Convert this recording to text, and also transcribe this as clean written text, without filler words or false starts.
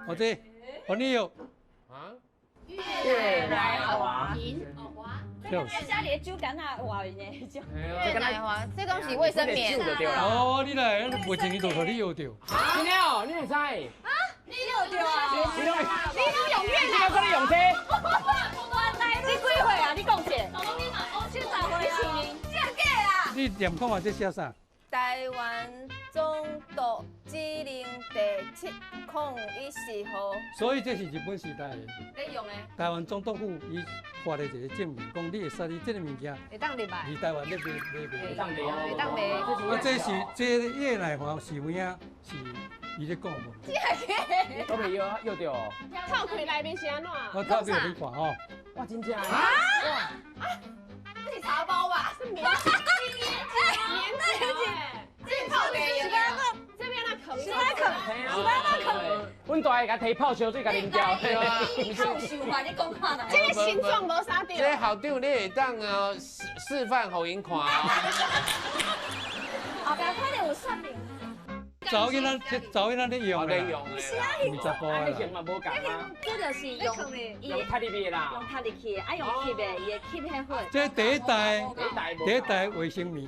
我这，我你有啊？越来华，就是。家里的酒干那活呢，就越来华，这东西卫生棉。哦，你来，袂前年就互你摇着。真的哦，你会知？你有对啊？你都你都用越你都跟你用这？你几岁啊？你讲者？去找回去，这样假啊？你念看嘛，这写啥？台湾总督指令第701号。所以这是日本时代的。你用的？台湾总督府伊发的一个证明，讲你会使你这个物件，会当入来。离台湾那边会当卖啊，会当卖。啊，这越南话是有影是伊咧讲无？我袂摇着哦。透开内面是安怎？我透俾你看吼。哇，真正啊！这是茶包吧？是棉质哎，这泡棉是的。这边那壳，是那壳，阮大个甲摕泡烧水甲啉掉。你看想法，你讲看哪？这个形状无啥对。这校长你会当示范互因看哦。后边可能有说明。早囡仔咧用咧啦，用的。 20部啊，啦。型嘛无共啊，这就是用用太入去啦。用它入去，啊用吸的，伊会吸迄火。这第一代第一代无卫生棉。